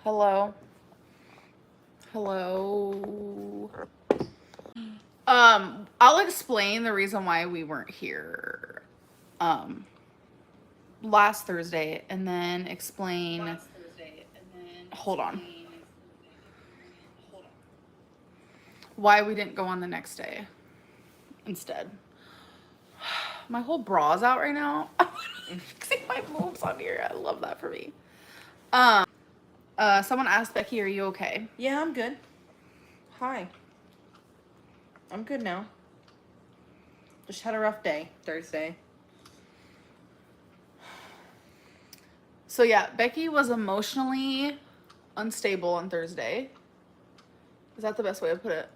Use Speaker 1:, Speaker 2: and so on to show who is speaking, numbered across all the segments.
Speaker 1: Hello. Hello. I'll explain the reason why we weren't here um last Thursday and then explain hold on. Why we didn't go on the next day instead. My whole bra's out right now. I'm fixing my moves on here. I love that for me. Someone asked Becky, "Are you okay?"
Speaker 2: Yeah, I'm good. Hi. I'm good now. Just had a rough day Thursday.
Speaker 1: So yeah, Becky was emotionally unstable on Thursday. Is that the best way to put it?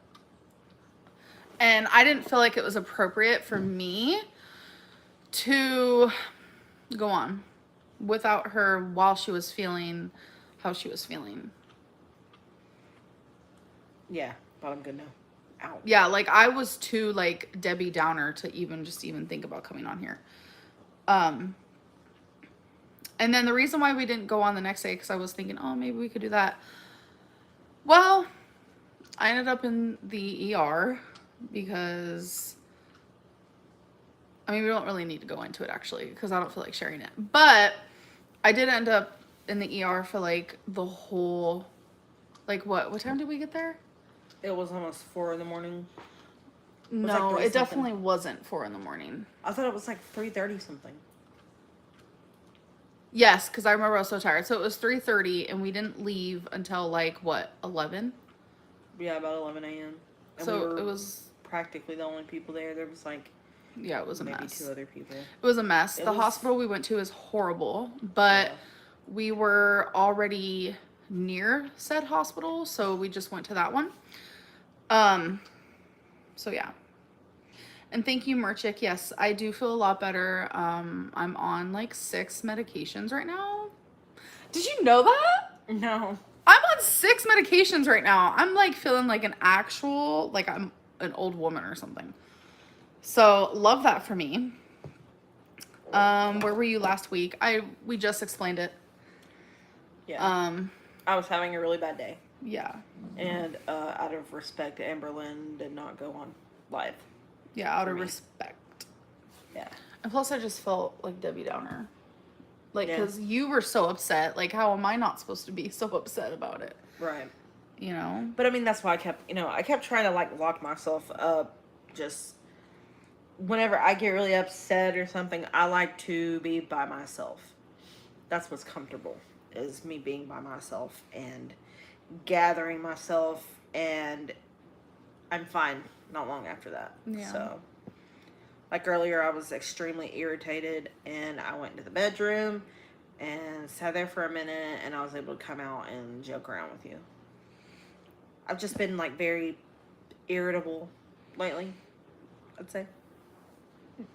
Speaker 1: And I didn't feel like it was appropriate for me to go on without her while she was feeling how she was feeling.
Speaker 2: Yeah, but I'm good now. Ow.
Speaker 1: Yeah, like I was too like Debbie Downer to even think about coming on here. And then the reason why we didn't go on the next day, because I was thinking, oh, maybe we could do that. Well, I ended up in the ER because, I mean, we don't really need to go into it actually, because I don't feel like sharing it. But I did end up in the ER for like the whole, like what time did we get there?
Speaker 2: It was almost 4 in the morning.
Speaker 1: No, it definitely wasn't 4 in the morning.
Speaker 2: I thought it was like 3:30 something.
Speaker 1: Yes, because I remember I was so tired. So it was 3:30 and we didn't leave until like what, 11?
Speaker 2: Yeah, about 11 a.m. And
Speaker 1: so it was
Speaker 2: practically the only people there. There was like
Speaker 1: yeah, it was a
Speaker 2: maybe
Speaker 1: mess.
Speaker 2: 2 other people.
Speaker 1: It was a mess. The hospital we went to is horrible, but we were already near said hospital, so we just went to that one. So yeah. And thank you, Merchick. Yes, I do feel a lot better. I'm on like 6 medications right now. Did you know that?
Speaker 2: No.
Speaker 1: I'm on 6 medications right now. I'm like feeling like an actual, like I'm an old woman or something. So love that for me. Where were you last week? We just explained it.
Speaker 2: Yeah. I was having a really bad day.
Speaker 1: Yeah.
Speaker 2: And out of respect, Amberlynn did not go on live.
Speaker 1: Yeah, out of respect.
Speaker 2: Yeah.
Speaker 1: And plus, I just felt like Debbie Downer. Like, because you were so upset. Like, how am I not supposed to be so upset about it?
Speaker 2: Right.
Speaker 1: You know?
Speaker 2: But I mean, that's why I kept trying to like lock myself up. Just whenever I get really upset or something, I like to be by myself. That's what's comfortable, is me being by myself and gathering myself, and I'm fine not long after that.
Speaker 1: Yeah.
Speaker 2: So, like earlier, I was extremely irritated, and I went into the bedroom and sat there for a minute, and I was able to come out and joke around with you. I've just been like very irritable lately, I'd say.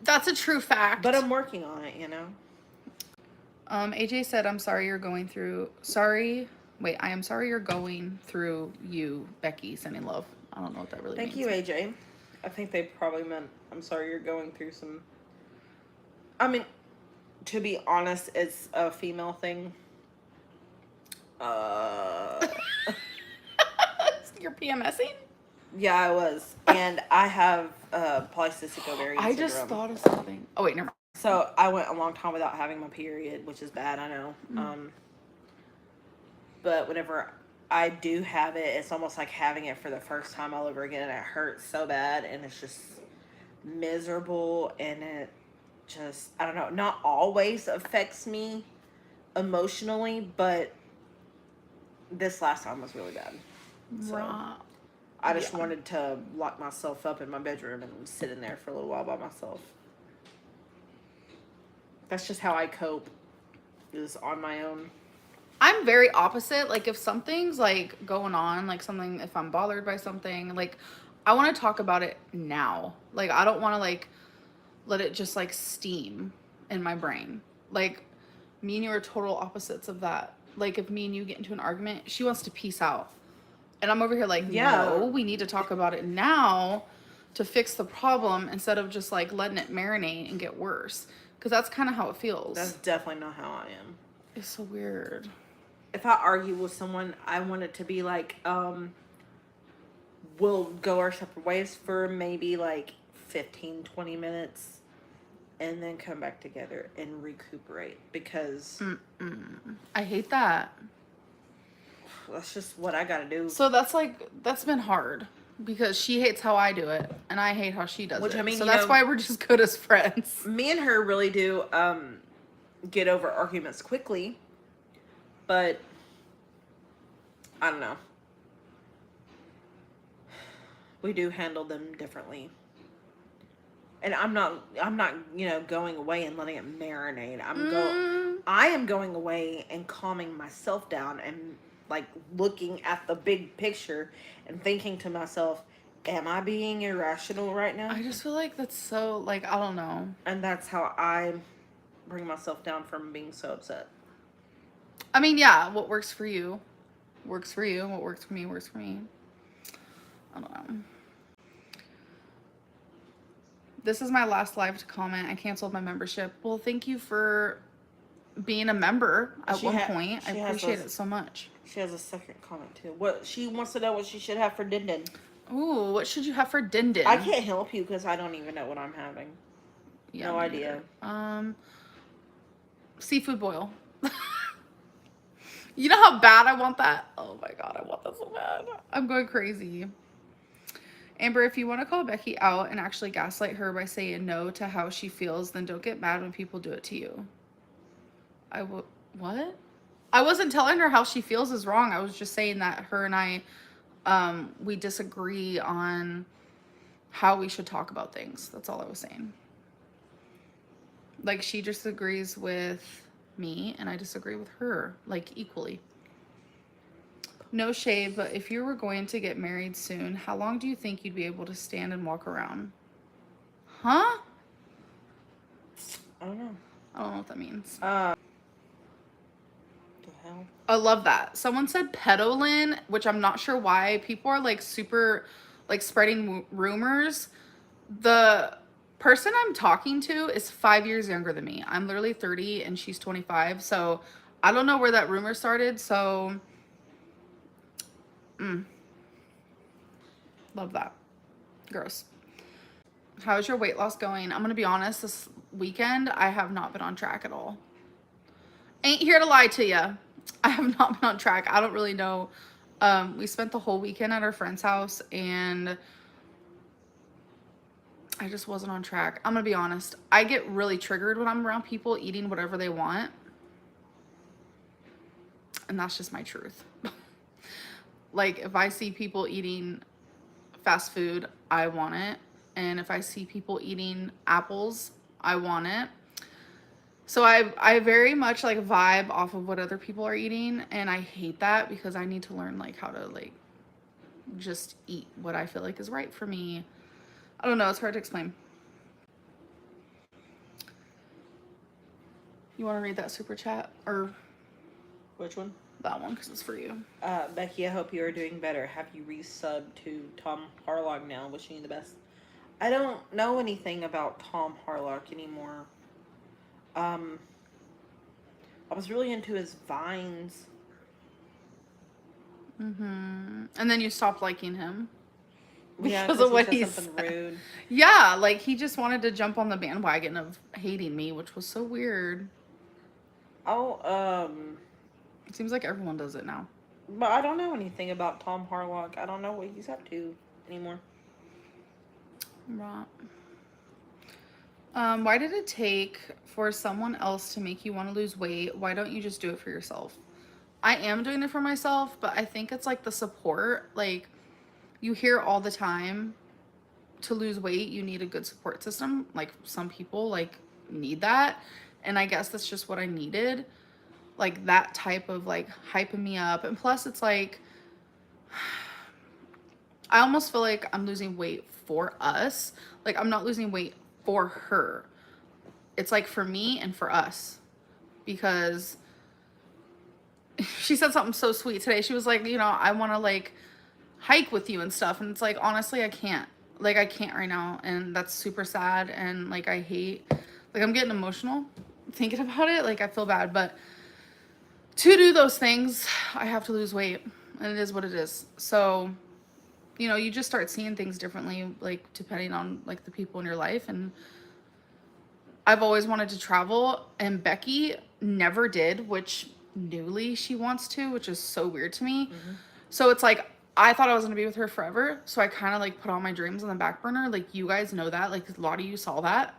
Speaker 1: That's a true fact.
Speaker 2: But I'm working on it, you know.
Speaker 1: AJ said, "I'm sorry you're going through. Sorry, wait. I am sorry you're going through. You, Becky, sending love. I don't know what that really means."
Speaker 2: Thank you, AJ. I think they probably meant, I'm sorry you're going through some. I mean, to be honest, it's a female thing.
Speaker 1: You're PMSing?
Speaker 2: Yeah, I was. And I have polycystic ovarian syndrome.
Speaker 1: I just thought of something. Oh, wait, never mind.
Speaker 2: So I went a long time without having my period, which is bad, I know. But whenever I do have it, it's almost like having it for the first time all over again, and it hurts so bad, and it's just miserable, and it just, I don't know, not always affects me emotionally, but this last time was really bad. So I just wanted to lock myself up in my bedroom and sit in there for a little while by myself. That's just how I cope, is on my own.
Speaker 1: I'm very opposite. Like, if something's like going on, like something, if I'm bothered by something, like I want to talk about it now. Like, I don't want to like let it just like steam in my brain. Like, me and you are total opposites of that. Like, if me and you get into an argument, she wants to peace out. And I'm over here like, no, we need to talk about it now to fix the problem instead of just like letting it marinate and get worse. Because that's kind of how it feels.
Speaker 2: That's definitely not how I am.
Speaker 1: It's so weird.
Speaker 2: if I argue with someone, I want it to be like, we'll go our separate ways for maybe like 15, 20 minutes and then come back together and recuperate, because
Speaker 1: I hate that.
Speaker 2: that's just what I gotta do.
Speaker 1: So that's been hard because she hates how I do it and I hate how she does
Speaker 2: Which,
Speaker 1: it.
Speaker 2: I mean,
Speaker 1: so
Speaker 2: you
Speaker 1: that's
Speaker 2: know,
Speaker 1: why we're just good as friends.
Speaker 2: Me and her really do get over arguments quickly, but I don't know. We do handle them differently. And I'm not, going away and letting it marinate. I am going away and calming myself down and like looking at the big picture and thinking to myself, am I being irrational right now?
Speaker 1: I just feel like that's so, like, I don't know.
Speaker 2: And that's how I bring myself down from being so upset.
Speaker 1: I mean, yeah, what works for you works for you. What works for me works for me. I don't know. This is my last live to comment. I canceled my membership. Well, thank you for being a member at one point. I appreciate it so much.
Speaker 2: She has a second comment too. What she wants to know what she should have for din din.
Speaker 1: Ooh, what should you have for din din?
Speaker 2: I can't help you because I don't even know what I'm having.
Speaker 1: Yeah,
Speaker 2: no idea.
Speaker 1: Seafood boil. You know how bad I want that? Oh my god, I want that so bad. I'm going crazy. Amber, if you want to call Becky out and actually gaslight her by saying no to how she feels, then don't get mad when people do it to you. What? I wasn't telling her how she feels is wrong. I was just saying that her and I, we disagree on how we should talk about things. That's all I was saying. Like, she disagrees with me and I disagree with her, like, equally. No shade, but if you were going to get married soon, how long do you think you'd be able to stand and walk around? Huh?
Speaker 2: I don't know.
Speaker 1: I don't know what that means.
Speaker 2: The hell?
Speaker 1: I love that. Someone said pedolin, which I'm not sure why. People are like super, like, spreading rumors. The person I'm talking to is 5 years younger than me. I'm literally 30 and she's 25. So I don't know where that rumor started. So love that. Gross. How is your weight loss going? I'm going to be honest, this weekend, I have not been on track at all. Ain't here to lie to you. I have not been on track. I don't really know. We spent the whole weekend at our friend's house and I just wasn't on track. I'm going to be honest. I get really triggered when I'm around people eating whatever they want. And that's just my truth. Like, if I see people eating fast food, I want it. And if I see people eating apples, I want it. So I very much like vibe off of what other people are eating. And I hate that because I need to learn like how to like just eat what I feel like is right for me. I don't know. It's hard to explain. You want to read that super chat? Or
Speaker 2: Which one?
Speaker 1: that one, because it's for you.
Speaker 2: Becky, I hope you are doing better. Have you resubbed to Tom Harlock now? Wishing you the best. I don't know anything about Tom Harlock anymore. I was really into his vines.
Speaker 1: And then you stopped liking him.
Speaker 2: Because of what he said. Rude.
Speaker 1: Yeah, like he just wanted to jump on the bandwagon of hating me, which was so weird.
Speaker 2: Oh,
Speaker 1: It seems like everyone does it now.
Speaker 2: But I don't know anything about Tom Harlock. I don't know what he's up to anymore.
Speaker 1: Right. Why did it take for someone else to make you want to lose weight? Why don't you just do it for yourself? I am doing it for myself, but I think it's like the support. Like, you hear all the time, to lose weight, you need a good support system. Like, some people, like, need that. And I guess that's just what I needed. Like, that type of, like, hyping me up. And plus, it's like, I almost feel like I'm losing weight for us. Like, I'm not losing weight for her. It's like for me and for us. Because she said something so sweet today. She was like, you know, I want to, like, hike with you and stuff. And it's like, honestly, I can't. Like, I can't right now. And that's super sad. And, like, I hate, like, I'm getting emotional thinking about it. Like, I feel bad. But to do those things, I have to lose weight, and it is what it is. So, you know, you just start seeing things differently, like depending on like the people in your life. And I've always wanted to travel, and Becky never did, which newly she wants to, which is so weird to me.
Speaker 2: Mm-hmm.
Speaker 1: So it's like I thought I was gonna be with her forever, so I kind of like put all my dreams on the back burner. Like you guys know that, like a lot of you saw that,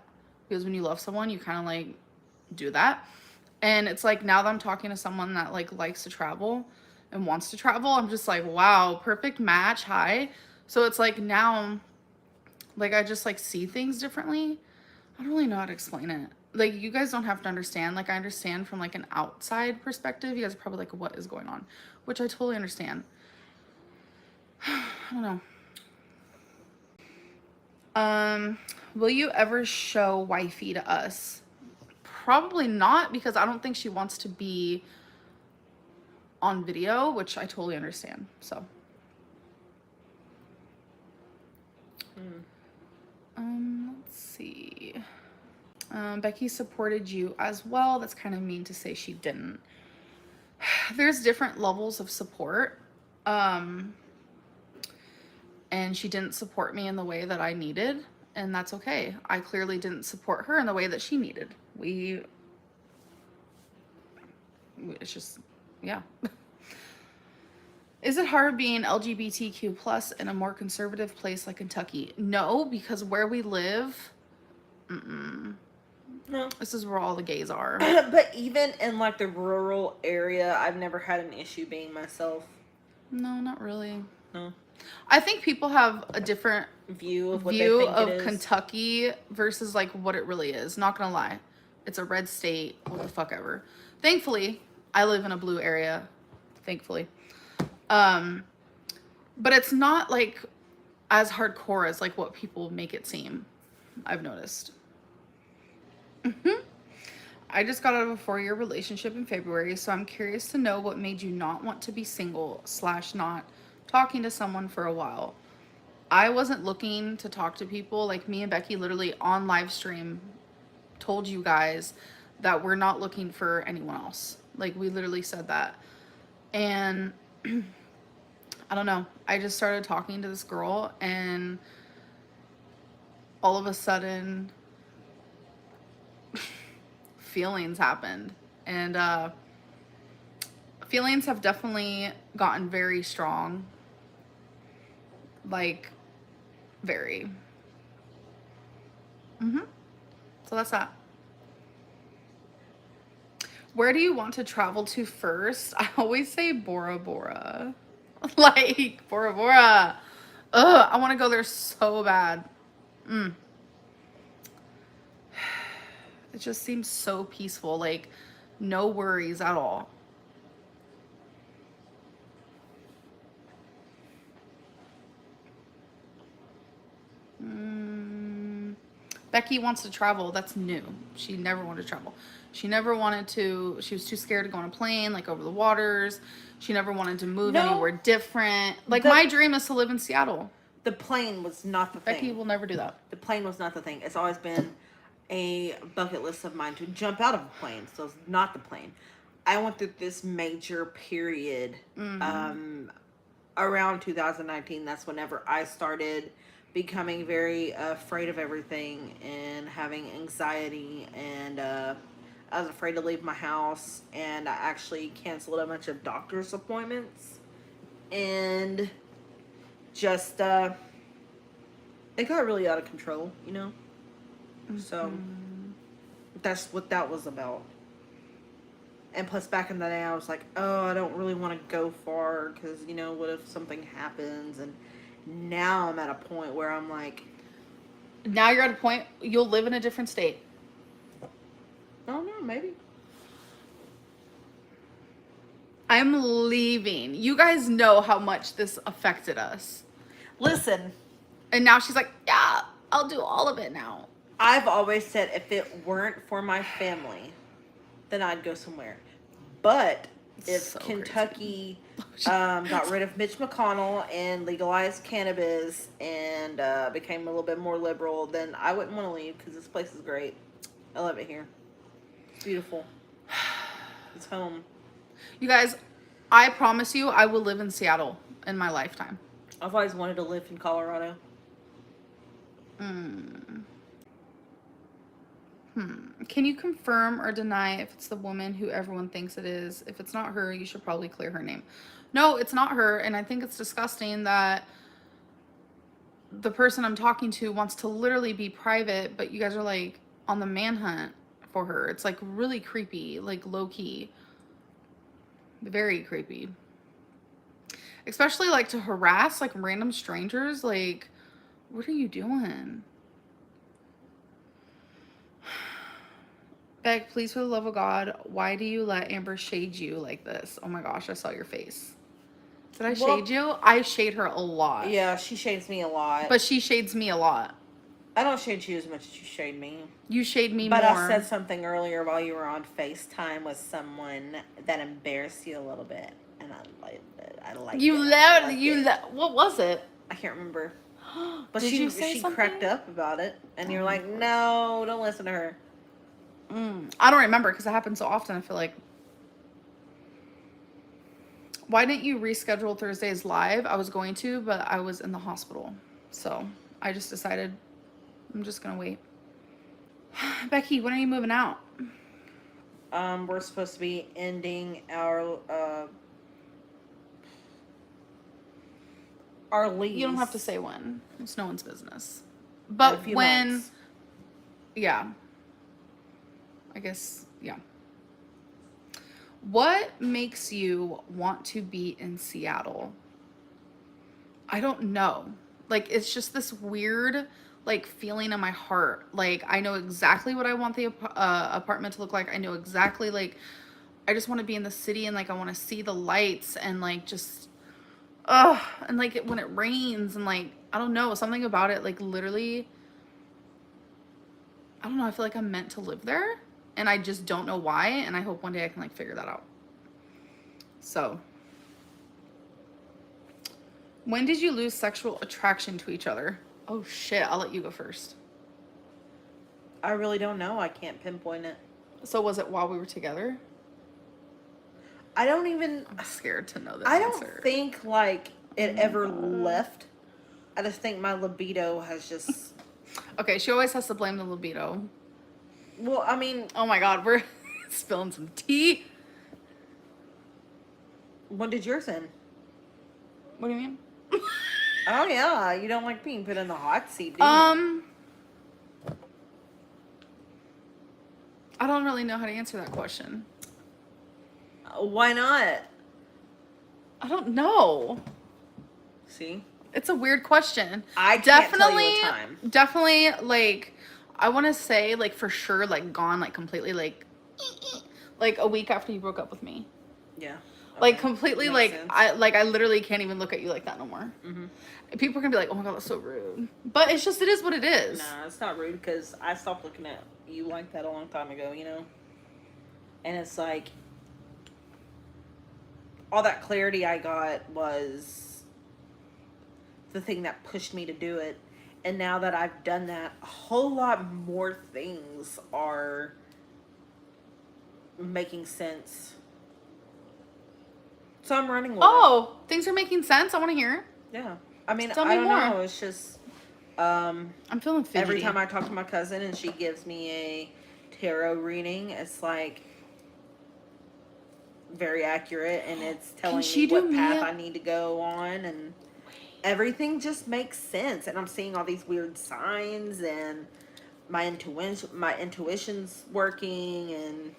Speaker 1: because when you love someone, you kind of like do that. And it's like now that I'm talking to someone that like likes to travel and wants to travel, I'm just like, wow, perfect match. Hi. So it's like now, like I just like see things differently. I don't really know how to explain it. Like you guys don't have to understand. Like I understand from like an outside perspective. You guys are probably like, what is going on? Which I totally understand. I don't know. Will you ever show Wifey to us? Probably not, because I don't think she wants to be on video, which I totally understand. So, let's see. Becky supported you as well. That's kind of mean to say she didn't. There's different levels of support. And she didn't support me in the way that I needed, and that's okay. I clearly didn't support her in the way that she needed. It's just, yeah. Is it hard being LGBTQ plus in a more conservative place like Kentucky? No, because where we live,
Speaker 2: No.
Speaker 1: this is where all the gays are.
Speaker 2: But even in like the rural area, I've never had an issue being myself.
Speaker 1: No, not really.
Speaker 2: No.
Speaker 1: I think people have a different
Speaker 2: View of what
Speaker 1: view
Speaker 2: they think
Speaker 1: of
Speaker 2: it is.
Speaker 1: Kentucky versus like what it really is. Not gonna lie, it's a red state. What the fuck ever. Thankfully, I live in a blue area. Thankfully, but it's not like as hardcore as like what people make it seem. I've noticed. I just got out of a 4-year relationship in February, so I'm curious to know what made you not want to be single / not talking to someone for a while. I wasn't looking to talk to people. Like me and Becky literally on live stream told you guys that we're not looking for anyone else. Like we literally said that. And I don't know. I just started talking to this girl, and all of a sudden feelings happened. And feelings have definitely gotten very strong. Like very. So that's that. Where do you want to travel to first? I always say Bora Bora. Like Bora Bora. Ugh, I want to go there so bad. It just seems so peaceful. Like no worries at all. Becky wants to travel. That's new. She never wanted to travel. She never wanted to. She was too scared to go on a plane, like over the waters. She never wanted to move anywhere different. Like my dream is to live in Seattle.
Speaker 2: The plane was not the thing.
Speaker 1: Becky will never do that.
Speaker 2: The plane was not the thing. It's always been a bucket list of mine to jump out of a plane. So it's not the plane. I went through this major period around 2019. That's whenever I started becoming very afraid of everything and having anxiety, and I was afraid to leave my house, and I actually canceled a bunch of doctor's appointments, and just it got really out of control, you know. So that's what that was about. And plus, back in the day, I was like, oh, I don't really want to go far because, you know, what if something happens? And now I'm at a point where I'm like,
Speaker 1: now you're at a point you'll live in a different state.
Speaker 2: I don't know, maybe.
Speaker 1: I'm leaving. You guys know how much this affected us.
Speaker 2: Listen.
Speaker 1: And now she's like, yeah, I'll do all of it now.
Speaker 2: I've always said if it weren't for my family, then I'd go somewhere. But if
Speaker 1: So
Speaker 2: Kentucky got rid of Mitch McConnell and legalized cannabis and became a little bit more liberal, then I wouldn't want to leave because this place is great. I love it here. It's beautiful. It's home.
Speaker 1: You guys, I promise you, I will live in Seattle in my lifetime.
Speaker 2: I've always wanted to live in Colorado.
Speaker 1: Can you confirm or deny if it's the woman who everyone thinks it is? If it's not her, you should probably clear her name. No, it's not her, and I think it's disgusting that the person I'm talking to wants to literally be private, but you guys are like on the manhunt for her. It's like really creepy, like low key. Very creepy. Especially like to harass like random strangers. Like, what are you doing? Beck, please, for the love of God, why do you let Amber shade you like this? Oh my gosh, I saw your face. Did I shade you? I shade her a lot.
Speaker 2: Yeah, she shades me a lot.
Speaker 1: But she shades me a lot.
Speaker 2: I don't shade you as much as you shade me.
Speaker 1: You shade me
Speaker 2: but
Speaker 1: more.
Speaker 2: I said something earlier while you were on FaceTime with someone that embarrassed you a little bit, and I liked it. I liked
Speaker 1: you
Speaker 2: it.
Speaker 1: loud. You what was it?
Speaker 2: I can't remember. But
Speaker 1: Did
Speaker 2: she
Speaker 1: you say something?
Speaker 2: cracked up about it, and you're like, no, don't listen to her.
Speaker 1: I don't remember because it happens so often. I feel like. Why didn't you reschedule Thursday's live? I was going to, but I was in the hospital. So I just decided I'm just going to wait. Becky, when are you moving out?
Speaker 2: We're supposed to be ending our lease.
Speaker 1: You don't have to say when. It's no one's business. But when...
Speaker 2: months.
Speaker 1: Yeah. I guess, yeah. What makes you want to be in Seattle? I don't know. Like, it's just this weird, like, feeling in my heart. Like, I know exactly what I want the apartment to look like. I know exactly, like, I just want to be in the city and, like, I want to see the lights and, like, just, and, like, when it rains and, like, I don't know, something about it, like, literally, I don't know, I feel like I'm meant to live there. And I just don't know why, and I hope one day I can, like, figure that out. So, when did you lose sexual attraction to each other? Oh, shit. I'll let you go first.
Speaker 2: I really don't know. I can't pinpoint it.
Speaker 1: So, was it while we were together?
Speaker 2: I don't even...
Speaker 1: I'm scared to know the
Speaker 2: I
Speaker 1: answer.
Speaker 2: don't think, like, it ever left. I just think my libido has just...
Speaker 1: Okay, she always has to blame the libido.
Speaker 2: Well, I mean...
Speaker 1: Oh my god, we're spilling some tea.
Speaker 2: When did yours end?
Speaker 1: What do you mean?
Speaker 2: Oh, yeah. You don't like being put in the hot seat, do you?
Speaker 1: I don't really know how to answer that question.
Speaker 2: Why not?
Speaker 1: I don't know.
Speaker 2: See?
Speaker 1: It's a weird question.
Speaker 2: I can't tell you a time.
Speaker 1: Definitely, like... I want to say, like, for sure, like, gone, like, completely, like a week after you broke up with me.
Speaker 2: Yeah. Okay.
Speaker 1: Like, completely,
Speaker 2: Makes
Speaker 1: like,
Speaker 2: sense.
Speaker 1: I literally can't even look at you like that no more.
Speaker 2: Mm-hmm.
Speaker 1: People are going to be like, oh my god, that's so rude. But it's just, it is what it is.
Speaker 2: Nah, it's not rude because I stopped looking at you like that a long time ago, you know? And it's like, all that clarity I got was the thing that pushed me to do it. And now that I've done that, a whole lot more things are making sense. So I'm running with it.
Speaker 1: Things are making sense. I want to hear.
Speaker 2: Yeah. I mean,
Speaker 1: Tell me
Speaker 2: I don't
Speaker 1: more.
Speaker 2: know. It's just...
Speaker 1: I'm feeling fidgety.
Speaker 2: Every time I talk to my cousin and she gives me a tarot reading, it's like very accurate and it's telling me what path I need to go on, and everything just makes sense. And I'm seeing all these weird signs, and my intuition's working. And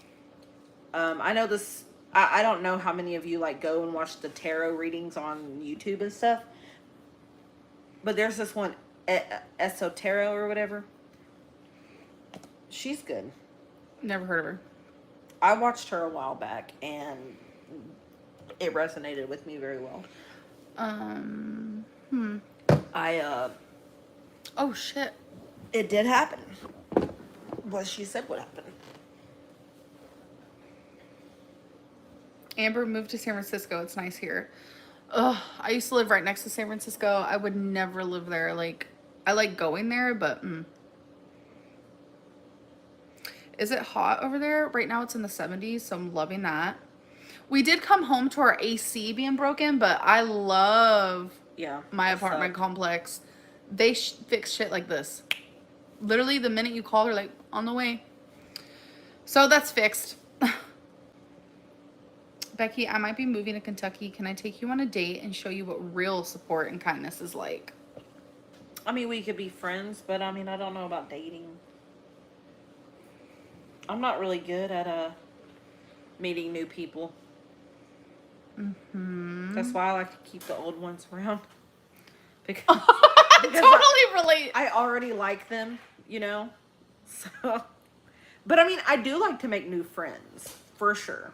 Speaker 2: I know this. I don't know how many of you like go and watch the tarot readings on YouTube and stuff, but there's this one, Esotero or whatever. She's good.
Speaker 1: Never heard of her.
Speaker 2: I watched her a while back, and it resonated with me very well.
Speaker 1: Oh, shit.
Speaker 2: It did happen. What she said would happen.
Speaker 1: Amber moved to San Francisco. It's nice here. Ugh, I used to live right next to San Francisco. I would never live there. Like, I like going there, but... Is it hot over there? Right now it's in the 70s, so I'm loving that. We did come home to our AC being broken, but I love
Speaker 2: Yeah,
Speaker 1: my
Speaker 2: that
Speaker 1: apartment
Speaker 2: sucked.
Speaker 1: complex. They fix shit like this. Literally, the minute you call, they're like, on the way. So that's fixed. Becky, I might be moving to Kentucky. Can I take you on a date and show you what real support and kindness is like?
Speaker 2: I mean, we could be friends, but I mean, I don't know about dating. I'm not really good at meeting new people.
Speaker 1: Hmm.
Speaker 2: That's why I like to keep the old ones around because because
Speaker 1: I totally relate.
Speaker 2: I already like them, you know. So, but I mean, I do like to make new friends for sure.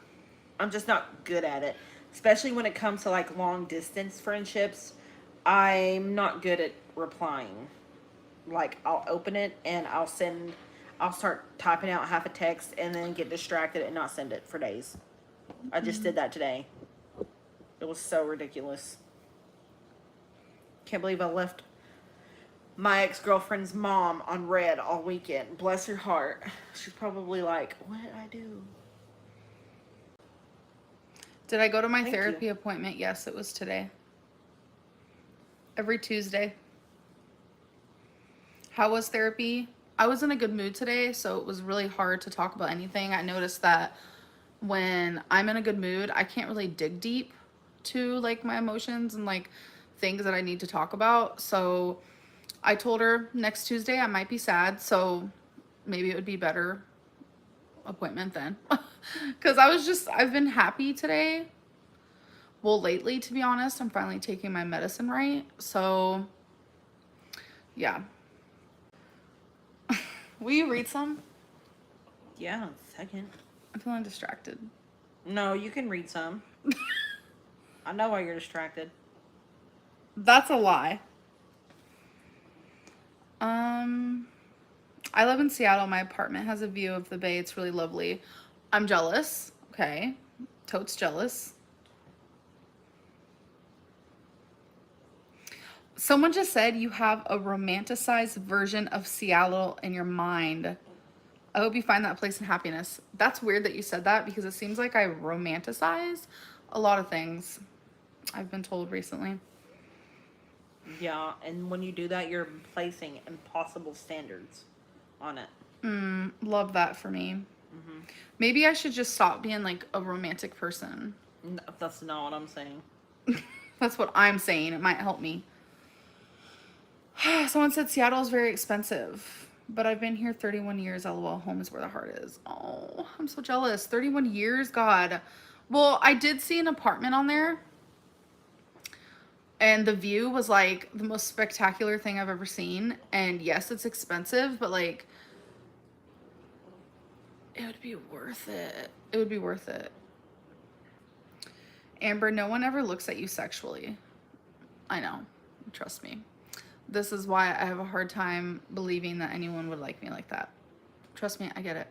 Speaker 2: I'm just not good at it, especially when it comes to like long distance friendships. I'm not good at replying. Like I'll open it and I'll start typing out half a text and then get distracted and not send it for days. I just did that today. It was so ridiculous. Can't believe I left my ex-girlfriend's mom on red all weekend. Bless her heart. She's probably like, what did I do?
Speaker 1: Did I go to my
Speaker 2: Thank you.
Speaker 1: therapy appointment? Yes, it was today. Every Tuesday. How was therapy? I was in a good mood today, so it was really hard to talk about anything. I noticed that when I'm in a good mood, I can't really dig deep to like my emotions and like things that I need to talk about. So I told her next Tuesday I might be sad, so maybe it would be better appointment then. Cuz I've been happy today. Well, lately to be honest, I'm finally taking my medicine right. So, yeah. Will you read some?
Speaker 2: Yeah, second.
Speaker 1: I'm feeling distracted.
Speaker 2: No, you can read some. I know why you're distracted.
Speaker 1: That's a lie. Um, I live in Seattle. My apartment has a view of the bay. It's really lovely. I'm jealous. Okay. Totes jealous. Someone just said you have a romanticized version of Seattle in your mind. I hope you find that place in happiness. That's weird that you said that because it seems like I romanticize a lot of things I've been told recently.
Speaker 2: Yeah, and when you do that, you're placing impossible standards on it.
Speaker 1: Love that for me.
Speaker 2: Hmm.
Speaker 1: Maybe I should just stop being like a romantic person.
Speaker 2: No, that's not what I'm saying.
Speaker 1: That's what I'm saying. It might help me. Someone said Seattle is very expensive, but I've been here 31 years. LOL, home is where the heart is. Oh, I'm so jealous. 31 years, God. Well, I did see an apartment on there, and the view was like the most spectacular thing I've ever seen. And yes, it's expensive, but like it would be worth it. It would be worth it. Amber, no one ever looks at you sexually. I know. Trust me. This is why I have a hard time believing that anyone would like me like that. Trust me, I get it.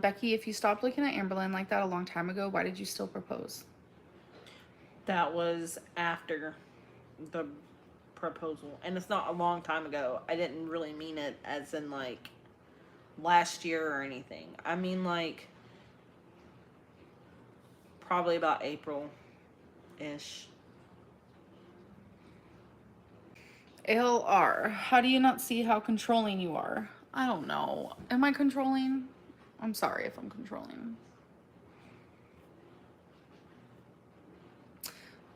Speaker 1: Becky, if you stopped looking at Amberlynn like that a long time ago, why did you still propose?
Speaker 2: That was after the proposal. And it's not a long time ago. I didn't really mean it as in like last year or anything. I mean like probably about April ish.
Speaker 1: LR, how do you not see how controlling you are? I don't know. Am I controlling? I'm sorry if I'm controlling.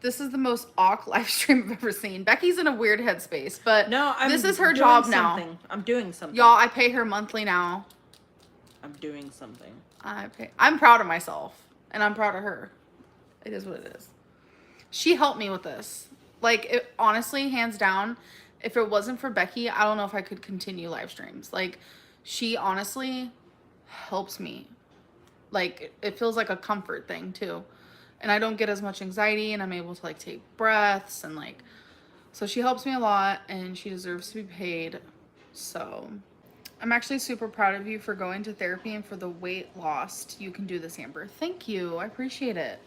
Speaker 1: This is the most awk live stream I've ever seen. Becky's in a weird headspace, but
Speaker 2: No,
Speaker 1: this is her job now.
Speaker 2: I'm doing something.
Speaker 1: Y'all, I pay her monthly now.
Speaker 2: I'm doing something.
Speaker 1: I'm proud of myself, and I'm proud of her. It is what it is. She helped me with this. Like, honestly, hands down, if it wasn't for Becky, I don't know if I could continue live streams. Like, she honestly helps me. Like, it feels like a comfort thing, too. And I don't get as much anxiety, and I'm able to, like, take breaths, and, like, so she helps me a lot, and she deserves to be paid. So, I'm actually super proud of you for going to therapy and for the weight lost. You can do this, Amber. Thank you. I appreciate it.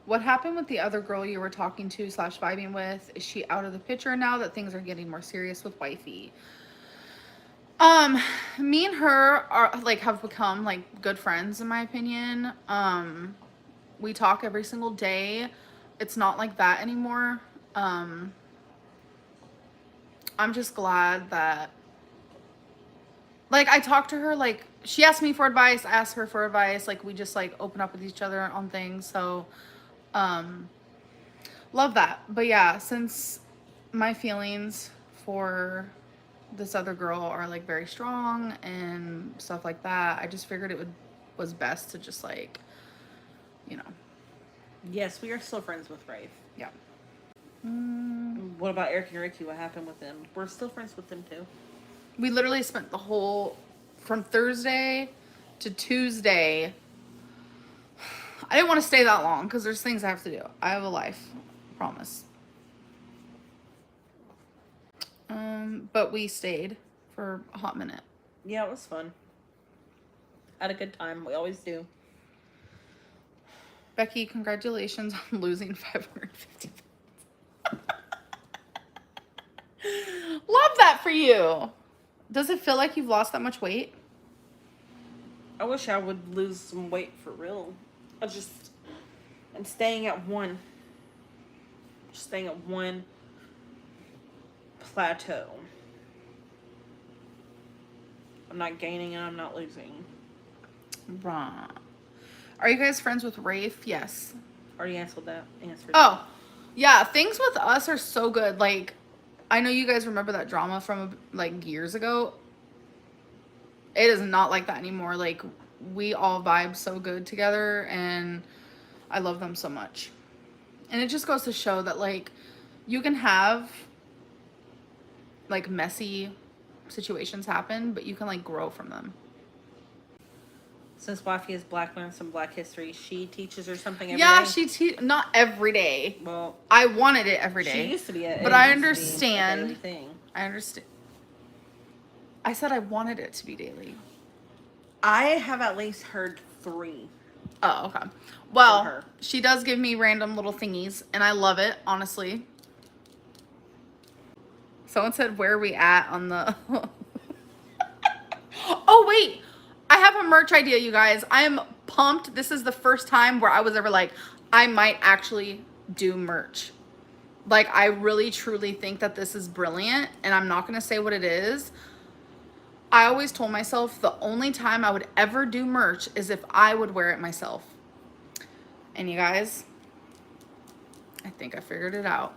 Speaker 1: What happened with the other girl you were talking to / vibing with? Is she out of the picture now that things are getting more serious with Wifey? Me and her are like have become like good friends in my opinion. We talk every single day. It's not like that anymore. Um, I'm just glad that like I talk to her, like she asked me for advice, I asked her for advice, like we just like open up with each other on things. So um love that. But yeah, since my feelings for this other girl are like very strong and stuff like that, I just figured it would was best to just like, you know,
Speaker 2: Yes, we are still friends with Rafe.
Speaker 1: yeah. Mm,
Speaker 2: What about Eric and Ricky? What happened with them? We're still friends with them too.
Speaker 1: we literally spent the whole from Thursday to Tuesday. I didn't want to stay that long because there's things I have to do. I have a life, promise. But we stayed for a hot minute.
Speaker 2: Yeah, it was fun. Had a good time. We always do.
Speaker 1: Becky, congratulations on losing 550 pounds. Love that for you. Does it feel like you've lost that much weight?
Speaker 2: I wish I would lose some weight for real. I'm staying at one. Just staying at one plateau. I'm not gaining and I'm not losing.
Speaker 1: Right. Are you guys friends with Rafe? Yes.
Speaker 2: Already answered that.
Speaker 1: Oh, yeah. Things with us are so good. Like, I know you guys remember that drama from like years ago. It is not like that anymore. Like, we all vibe so good together, and I love them so much. And it just goes to show that like you can have like messy situations happen, but you can like grow from them.
Speaker 2: Since Wifey is black, learn some black history. She teaches her something every
Speaker 1: Yeah,
Speaker 2: day.
Speaker 1: not every day.
Speaker 2: Well,
Speaker 1: I wanted it every day.
Speaker 2: She used to be a
Speaker 1: but
Speaker 2: it
Speaker 1: I
Speaker 2: used to be a daily
Speaker 1: understand.
Speaker 2: thing.
Speaker 1: I understand. I said I wanted it to be daily.
Speaker 2: I have at least heard 3.
Speaker 1: Oh, okay. Well,
Speaker 2: her.
Speaker 1: she does give me random little thingies, and I love it, honestly. Someone said, where are we at on the... Oh, wait. I have a merch idea, you guys. I am pumped. This is the first time where I was ever like, I might actually do merch. Like, I really, truly think that this is brilliant, and I'm not going to say what it is. I always told myself the only time I would ever do merch is if I would wear it myself. And you guys, I think I figured it out.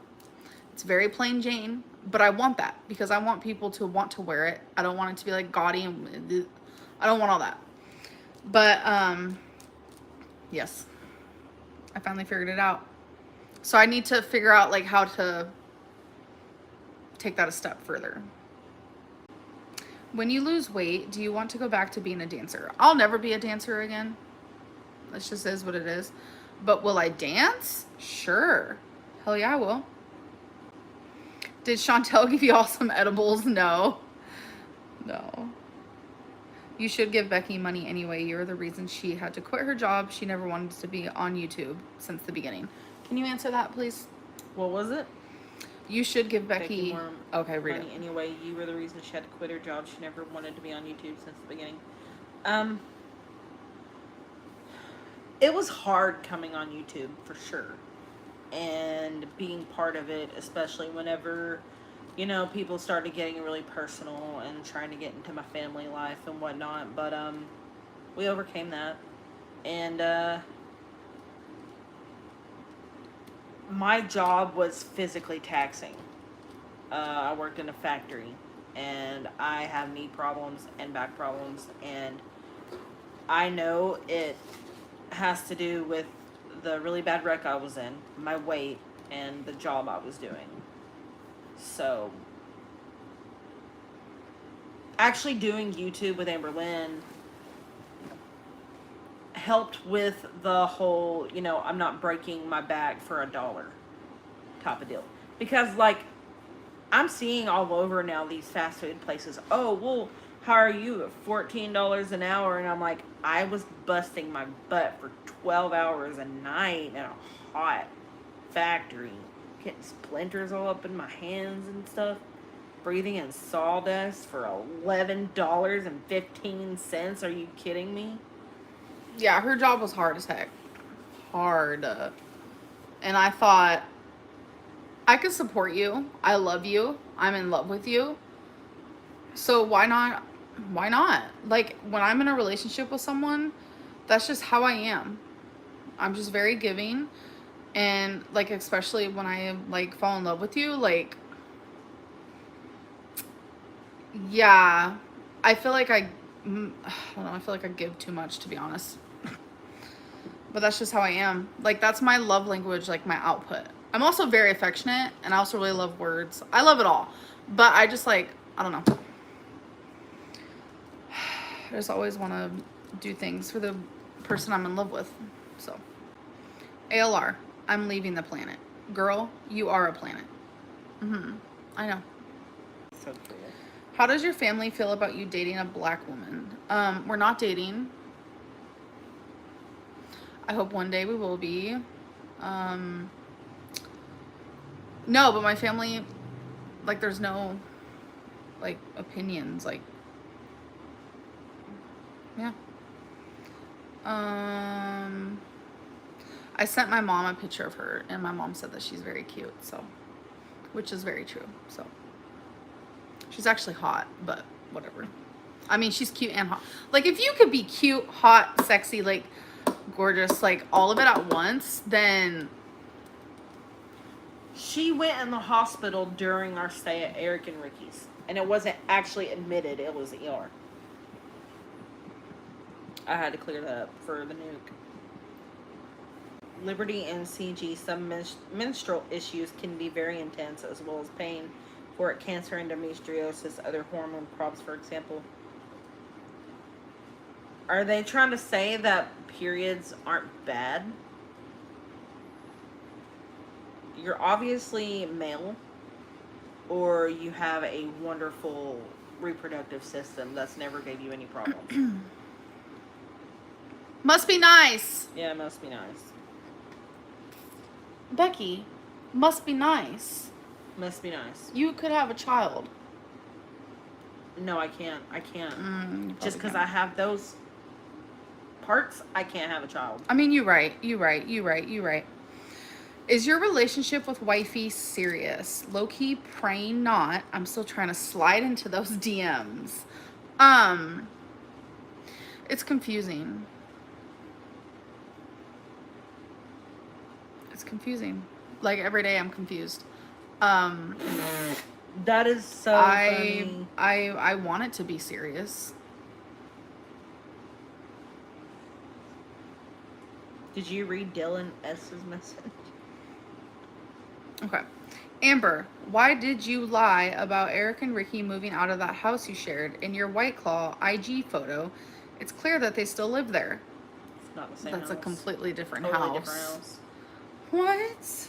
Speaker 1: It's very plain Jane, but I want that because I want people to want to wear it. I don't want it to be like gaudy and I don't want all that. But yes, I finally figured it out. So I need to figure out like how to take that a step further. When you lose weight, do you want to go back to being a dancer? I'll never be a dancer again. It just is what it is. But will I dance? Sure. Hell yeah, I will. Did Chantel give you all some edibles? No. No. You should give Becky money anyway. You're the reason she had to quit her job. She never wanted to be on YouTube since the beginning. Can you answer that, please?
Speaker 2: What was it?
Speaker 1: You should give Becky okay, read
Speaker 2: money
Speaker 1: it.
Speaker 2: Anyway, you were the reason she had to quit her job. She never wanted to be on YouTube since the beginning. It was hard coming on YouTube for sure, and being part of it, especially whenever, people started getting really personal and trying to get into my family life and whatnot. But we overcame that, and my job was physically taxing. I worked in a factory, and I have knee problems and back problems, and I know it has to do with the really bad wreck I was in, my weight, and the job I was doing. So, actually doing YouTube with Amberlynn helped with the whole, I'm not breaking my back for $1 type of deal. Because, like, I'm seeing all over now these fast food places, oh, we'll hire you at $14 an hour. And I'm like, I was busting my butt for 12 hours a night in a hot factory, getting splinters all up in my hands and stuff. breathing in sawdust for $11.15. Are you kidding me?
Speaker 1: Yeah, her job was hard as heck. Hard. And I thought, I could support you. I love you. I'm in love with you. So why not? Why not? Like, when I'm in a relationship with someone, that's just how I am. I'm just very giving. And, like, especially when I, like, fall in love with you, like, yeah. I feel like I don't know, I feel like I give too much, to be honest. But that's just how I am. Like, that's my love language, like, my output. I'm also very affectionate, and I also really love words. I love it all. But I just, like, I don't know. I just always want to do things for the person I'm in love with. So, ALR, I'm leaving the planet. Girl, you are a planet. I know.
Speaker 2: So cool.
Speaker 1: How does your family feel about you dating a black woman? We're not dating. I hope one day we will be. No, but my family, like, there's no, like, opinions, like, yeah. I sent my mom a picture of her, and my mom said that she's very cute, so, which is very true, so. She's actually hot, but whatever. I mean, she's cute and hot. Like, if you could be cute, hot, sexy, like, gorgeous, like, all of it at once, then...
Speaker 2: She went in the hospital during our stay at Eric and Ricky's. And it wasn't actually admitted, it was ER. I had to clear that up for the nuke. Liberty and CG, some menstrual issues can be very intense, as well as pain for cancer, endometriosis, other hormone problems, for example. Are they trying to say that periods aren't bad? You're obviously male, or you have a wonderful reproductive system that's never gave you any problems.
Speaker 1: Must be nice.
Speaker 2: Yeah, it must be nice.
Speaker 1: Becky, must be nice.
Speaker 2: Must be nice.
Speaker 1: You could have a child.
Speaker 2: No, I can't. I can't. Just because
Speaker 1: can't.
Speaker 2: I have those parts, I can't have a child.
Speaker 1: I mean, you're right. Is your relationship with Wifey serious? Low-key praying not. I'm still trying to slide into those DMs. It's confusing. It's confusing. Like, every day I'm confused.
Speaker 2: That is so funny.
Speaker 1: I want it to be serious.
Speaker 2: Did you read Dylan S.'s message?
Speaker 1: Okay. Amber, why did you lie about Eric and Ricky moving out of that house you shared in your White Claw IG photo? It's clear that they still live there.
Speaker 2: It's not the same
Speaker 1: That's
Speaker 2: house.
Speaker 1: a completely different
Speaker 2: Totally
Speaker 1: house.
Speaker 2: different house.
Speaker 1: What?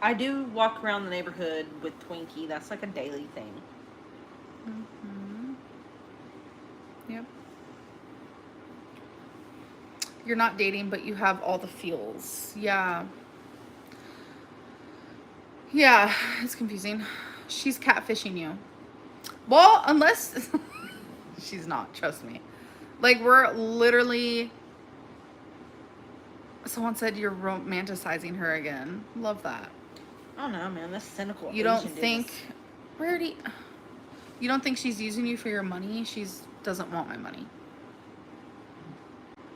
Speaker 2: I do walk around the neighborhood with Twinkie. That's like a daily thing.
Speaker 1: Yep. You're not dating, but you have all the feels. Yeah. Yeah, it's confusing. She's catfishing you. Well, unless... She's not, trust me. Like, we're literally... Someone said you're romanticizing her again. Love that.
Speaker 2: I don't know, man. That's cynical.
Speaker 1: You don't think... Rarity... You don't think she's using you for your money? She doesn't want my money.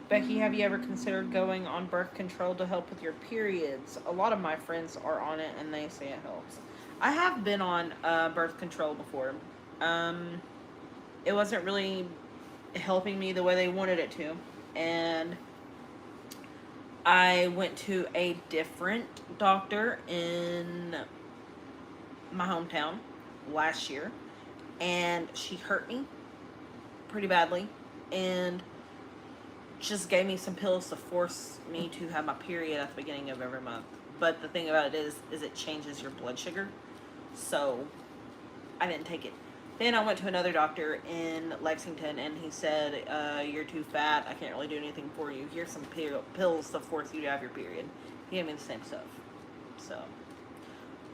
Speaker 2: Becky, have you ever considered going on birth control to help with your periods? A lot of my friends are on it, and they say it helps. I have been on birth control before. It wasn't really helping me the way they wanted it to. And I went to a different doctor in my hometown last year. And she hurt me pretty badly. And just gave me some pills to force me to have my period at the beginning of every month. But the thing about it is it changes your blood sugar. So I didn't take it. Then I went to another doctor in Lexington, and he said, you're too fat. I can't really do anything for you. Here's some pills to force you to have your period. He gave me the same stuff. So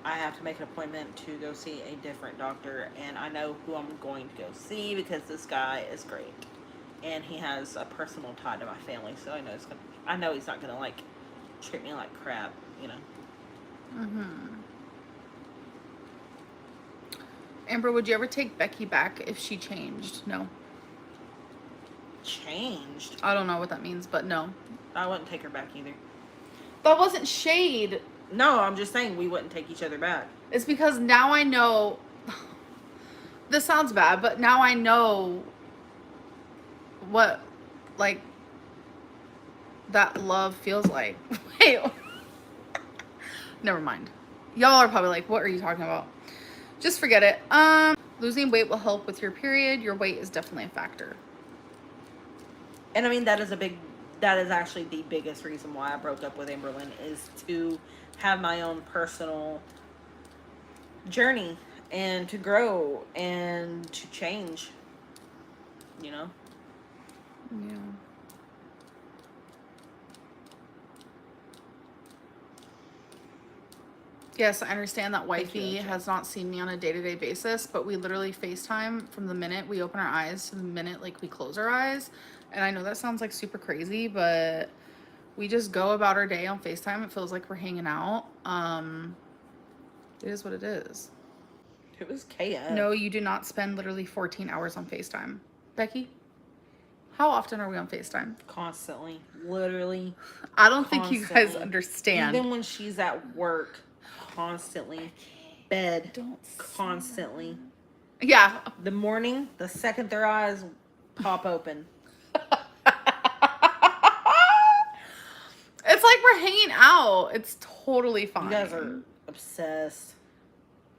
Speaker 2: I have to make an appointment to go see a different doctor, and I know who I'm going to go see because this guy is great, and he has a personal tie to my family, so I know he's not gonna like treat me like crap, you know.
Speaker 1: Mm-hmm. Amber, would you ever take Becky back if she changed? No.
Speaker 2: Changed?
Speaker 1: I don't know what that means, but no.
Speaker 2: I wouldn't take her back either.
Speaker 1: That wasn't shade.
Speaker 2: No, I'm just saying we wouldn't take each other back.
Speaker 1: It's because now I know. This sounds bad, but now I know what, like, that love feels like. Wait. Never mind. Y'all are probably like, what are you talking about? Just forget it. Losing weight will help with your period. Your weight is definitely a factor.
Speaker 2: And I mean, that is actually the biggest reason why I broke up with Amberlynn, is to have my own personal journey and to grow and to change, you know?
Speaker 1: Yeah. Yes, I understand that Wifey has not seen me on a day-to-day basis, but we literally FaceTime from the minute we open our eyes to the minute like we close our eyes. And I know that sounds like super crazy, but we just go about our day on FaceTime. It feels like we're hanging out. It is what it is.
Speaker 2: It was KF.
Speaker 1: No, you do not spend literally 14 hours on FaceTime. Becky, how often are we on FaceTime?
Speaker 2: Constantly. Literally.
Speaker 1: I don't think you guys understand.
Speaker 2: Even when she's at work, constantly. Bed.
Speaker 1: Don't
Speaker 2: constantly.
Speaker 1: Yeah.
Speaker 2: The morning, the second their eyes pop open.
Speaker 1: It's like we're hanging out. It's totally fine.
Speaker 2: You guys are obsessed.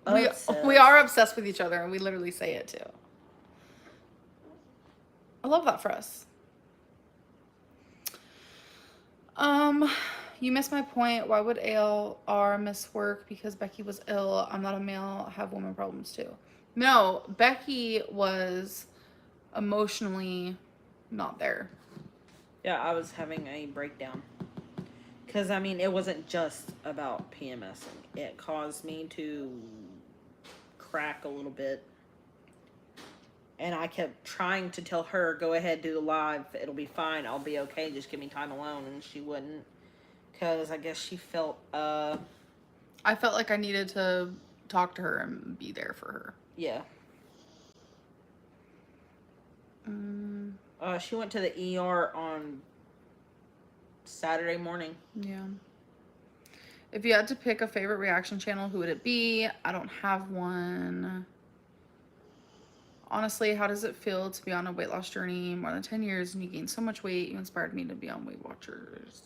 Speaker 1: We are obsessed with each other, and we literally say it too. I love that for us. You missed my point. Why would ALR miss work? Because Becky was ill. I'm not a male. I have woman problems too. No, Becky was emotionally not there.
Speaker 2: Yeah, I was having a breakdown. Because, I mean, it wasn't just about PMSing. It caused me to crack a little bit. And I kept trying to tell her, go ahead, do the live. It'll be fine. I'll be okay. Just give me time alone. And she wouldn't. Because I guess she felt,
Speaker 1: I felt like I needed to talk to her and be there for her.
Speaker 2: Yeah. She went to the ER on Saturday morning.
Speaker 1: Yeah. If you had to pick a favorite reaction channel, who would it be? I don't have one. Honestly, how does it feel to be on a weight loss journey more than 10 years and you gained so much weight? You inspired me to be on Weight Watchers.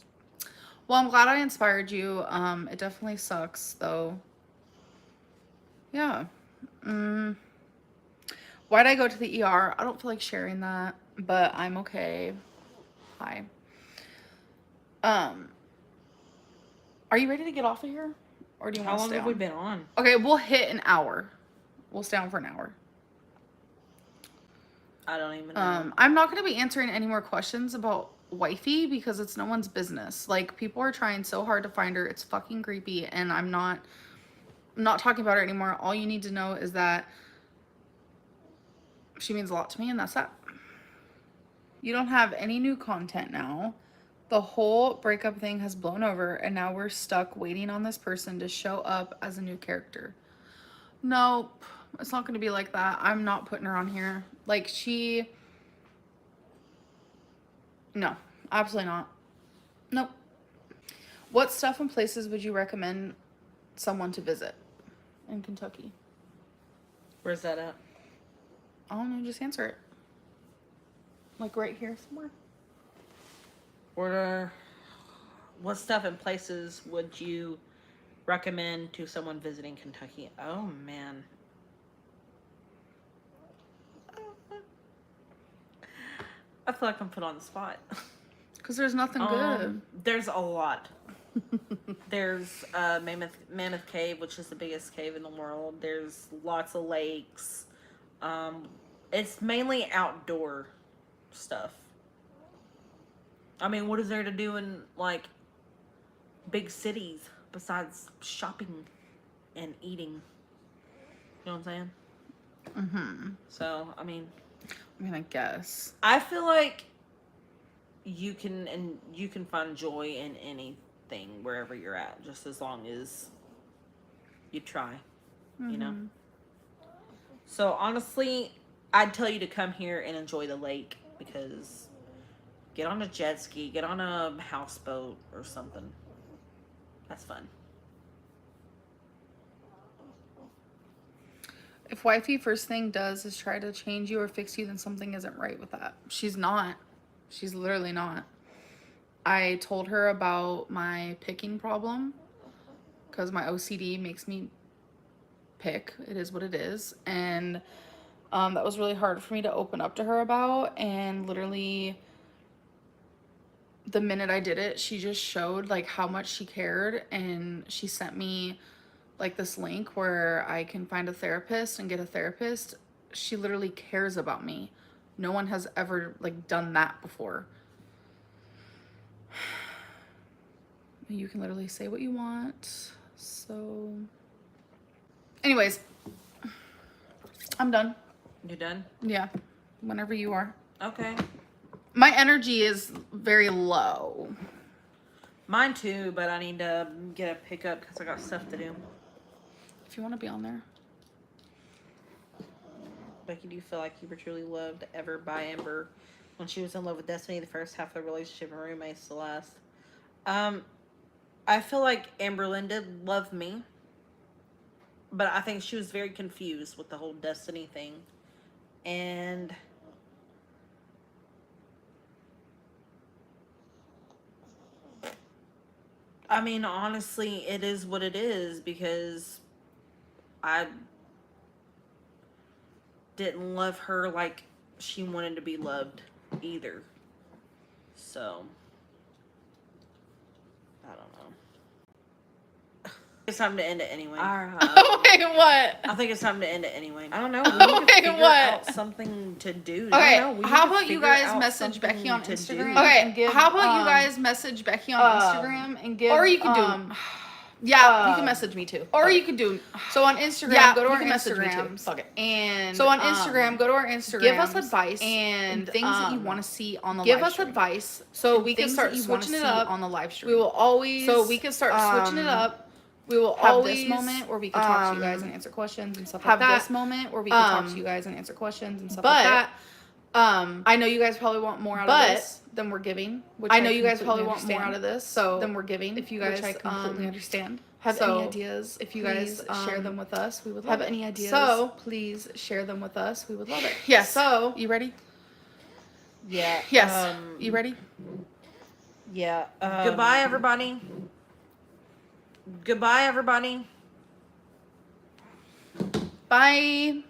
Speaker 1: Well, I'm glad I inspired you. It definitely sucks, though. Yeah. Why'd I go to the ER? I don't feel like sharing that, but I'm okay. Hi. Are you ready to get off of here? Or do you want to stay on?
Speaker 2: How long have we been on?
Speaker 1: Okay, we'll hit an hour. We'll stay on for an hour.
Speaker 2: I don't even know.
Speaker 1: I'm not going to be answering any more questions about Wifey because it's no one's business. Like, people are trying so hard to find her. It's fucking creepy, and I'm not talking about her anymore. All you need to know is that she means a lot to me, and that's that. You don't have any new content now. The whole breakup thing has blown over, and now we're stuck waiting on this person to show up as a new character. Nope. It's not going to be like that. I'm not putting her on here. Like, no, absolutely not. Nope. What stuff and places would you recommend someone to visit in Kentucky?
Speaker 2: Where's that at?
Speaker 1: I don't know. Just answer it. Like right here somewhere.
Speaker 2: What stuff and places would you recommend to someone visiting Kentucky? Oh, man. I feel like I'm put on the spot.
Speaker 1: Because there's nothing good.
Speaker 2: There's a lot. There's Mammoth Cave, which is the biggest cave in the world. There's lots of lakes. It's mainly outdoor stuff. I mean, what is there to do in, like, big cities besides shopping? and eating. You know what I'm saying?
Speaker 1: Mm-hmm.
Speaker 2: So, I mean,
Speaker 1: I guess.
Speaker 2: I feel like you can find joy in anything wherever you're at, just as long as you try, you know?
Speaker 1: Mm-hmm.
Speaker 2: So honestly, I'd tell you to come here and enjoy the lake, because get on a jet ski, get on a houseboat or something. That's fun.
Speaker 1: If wifey first thing does is try to change you or fix you, then something isn't right with that. She's not. She's literally not. I told her about my picking problem because my OCD makes me pick. It is what it is. And that was really hard for me to open up to her about. And literally, the minute I did it, she just showed like how much she cared. And she sent me like this link where I can find a therapist and get a therapist. She literally cares about me. No one has ever like done that before. You can literally say what you want. So anyways, I'm done.
Speaker 2: You done?
Speaker 1: Yeah, whenever you are.
Speaker 2: Okay.
Speaker 1: My energy is very low.
Speaker 2: Mine too, but I need to get a pickup because I got stuff to do.
Speaker 1: If you want to be on there.
Speaker 2: Becky, do you feel like you were truly loved ever by Amber when she was in love with Destiny? The first half of the relationship and roommates the last. I feel like Amberlynn did love me, but I think she was very confused with the whole Destiny thing. And I mean, honestly, it is what it is, because I didn't love her like she wanted to be loved either. So, I don't know. It's time to end it anyway.
Speaker 1: Wait, what?
Speaker 2: I think it's time to end it anyway. I don't know.
Speaker 1: We need to
Speaker 2: figure
Speaker 1: what?
Speaker 2: out something to do.
Speaker 1: Okay,
Speaker 2: I don't know.
Speaker 1: how about you guys message Becky on Instagram? Okay, how about you guys message Becky on Instagram and give,
Speaker 2: or you can do.
Speaker 1: Yeah, you can message me too.
Speaker 2: Or
Speaker 1: Okay.
Speaker 2: you can do.
Speaker 1: So on Instagram,
Speaker 2: Yeah,
Speaker 1: go to
Speaker 2: you
Speaker 1: our
Speaker 2: can message me too.
Speaker 1: Instagrams.
Speaker 2: Fuck it.
Speaker 1: And
Speaker 2: So on Instagram,
Speaker 1: go to our Instagram.
Speaker 2: give us advice
Speaker 1: and things that you want to see on the
Speaker 2: Give
Speaker 1: live
Speaker 2: us
Speaker 1: stream.
Speaker 2: advice
Speaker 1: So
Speaker 2: and
Speaker 1: we can
Speaker 2: things
Speaker 1: start
Speaker 2: that you wanna
Speaker 1: switching it
Speaker 2: see
Speaker 1: up
Speaker 2: on the live stream.
Speaker 1: We will always.
Speaker 2: So we can start switching it up.
Speaker 1: We will
Speaker 2: have
Speaker 1: always
Speaker 2: this moment
Speaker 1: where we can talk to you guys and answer questions and stuff
Speaker 2: have
Speaker 1: like that.
Speaker 2: this moment
Speaker 1: where we can talk to you guys and answer questions and stuff like that. I know you guys probably want more out of this than we're giving. Which
Speaker 2: I know you guys probably want
Speaker 1: understand.
Speaker 2: more out of this
Speaker 1: than we're giving.
Speaker 2: if you guys,
Speaker 1: which I completely understand.
Speaker 2: have any ideas,
Speaker 1: if you guys share them with us, we would love
Speaker 2: have
Speaker 1: it.
Speaker 2: any ideas,
Speaker 1: So please share them with us. We would love it.
Speaker 2: Yes.
Speaker 1: So you ready?
Speaker 2: Yeah.
Speaker 1: Yes. You ready?
Speaker 2: Yeah. Goodbye, everybody. Goodbye, everybody.
Speaker 1: Bye.